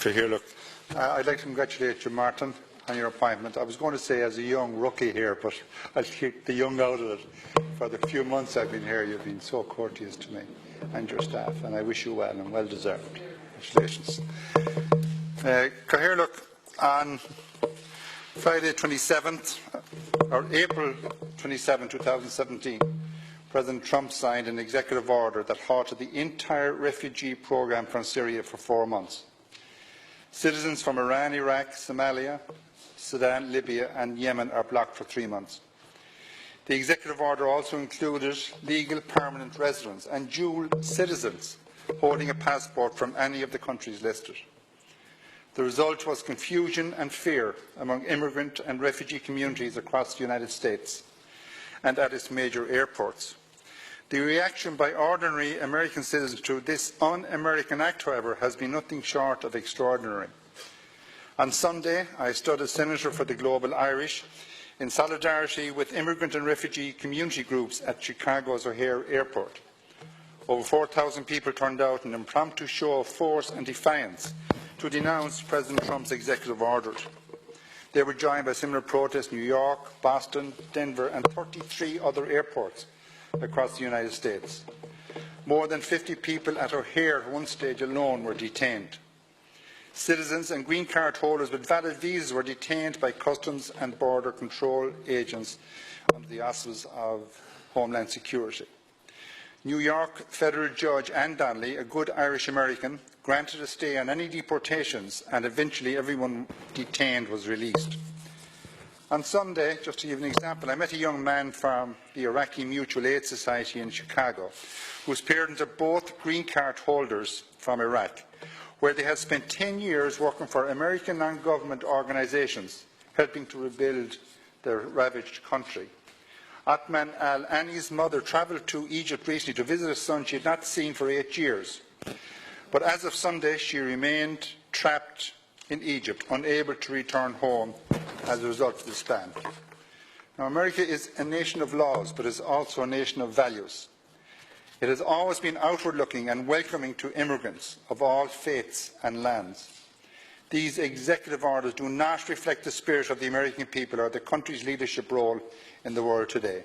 Cathaoirleach, I'd like to congratulate you, Martin, on your appointment. I was going to say as a young rookie here, but I'll keep the young out of it. For the few months I've been here, you've been so courteous to me and your staff, and I wish you well and well deserved. Congratulations. Cathaoirleach, on Friday 27th, or April 27, 2017, President Trump signed an executive order that halted the entire refugee programme from Syria for 4 months. Citizens from Iran, Iraq, Somalia, Sudan, Libya and Yemen are blocked for 3 months. The executive order also included legal permanent residents and dual citizens holding a passport from any of the countries listed. The result was confusion and fear among immigrant and refugee communities across the United States and at its major airports. The reaction by ordinary American citizens to this un-American act, however, has been nothing short of extraordinary. On Sunday, I stood as Senator for the Global Irish in solidarity with immigrant and refugee community groups at Chicago's O'Hare Airport. Over 4,000 people turned out in an impromptu show of force and defiance to denounce President Trump's executive orders. They were joined by similar protests in New York, Boston, Denver and 33 other airports across the United States. More than 50 people at O'Hare at one stage alone were detained. Citizens and green card holders with valid visas were detained by customs and border control agents under the auspices of Homeland Security. New York federal judge Anne Donnelly, a good Irish American, granted a stay on any deportations and eventually everyone detained was released. On Sunday, just to give an example, I met a young man from the Iraqi Mutual Aid Society in Chicago whose parents are both green card holders from Iraq, where they had spent 10 years working for American non-government organisations helping to rebuild their ravaged country. Atman al-Ani's mother travelled to Egypt recently to visit a son she had not seen for 8 years. But as of Sunday, she remained trapped in Egypt, unable to return home as a result of this ban. Now, America is a nation of laws, but is also a nation of values. It has always been outward-looking and welcoming to immigrants of all faiths and lands. These executive orders do not reflect the spirit of the American people or the country's leadership role in the world today.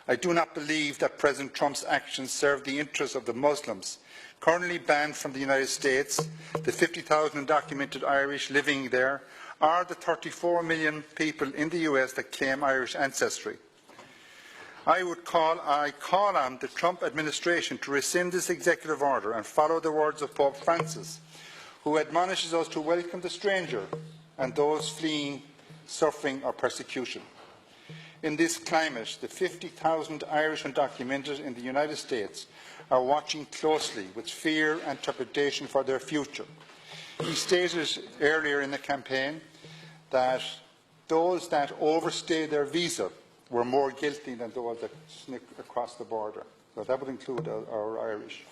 I do not believe that President Trump's actions serve the interests of the Muslims currently banned from the United States, the 50,000 undocumented Irish living there, or the 34 million people in the US that claim Irish ancestry. I call on the Trump administration to rescind this executive order and follow the words of Pope Francis, who admonishes us to welcome the stranger and those fleeing suffering or persecution. In this climate, the 50,000 Irish undocumented in the United States are watching closely with fear and trepidation for their future. He stated earlier in the campaign that those that overstayed their visa were more guilty than those that sneaked across the border. So that would include our Irish.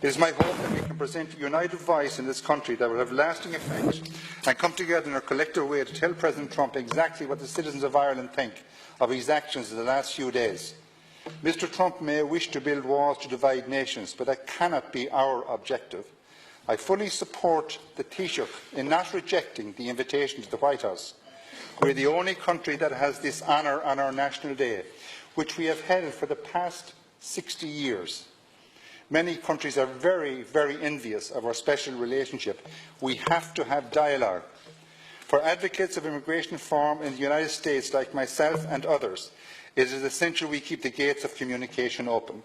It is my hope that we can present a united voice in this country that will have lasting effect and come together in a collective way to tell President Trump exactly what the citizens of Ireland think of his actions in the last few days. Mr. Trump may wish to build walls to divide nations, but that cannot be our objective. I fully support the Taoiseach in not rejecting the invitation to the White House. We are the only country that has this honour on our National Day, which we have held for the past 60 years. Many countries are very, very envious of our special relationship. We have to have dialogue. For advocates of immigration reform in the United States, like myself and others, it is essential we keep the gates of communication open.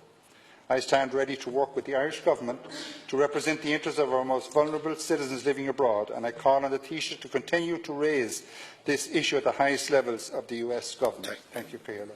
I stand ready to work with the Irish Government to represent the interests of our most vulnerable citizens living abroad, and I call on the Taoiseach to continue to raise this issue at the highest levels of the US Government. Thank you, Cathaoirleach.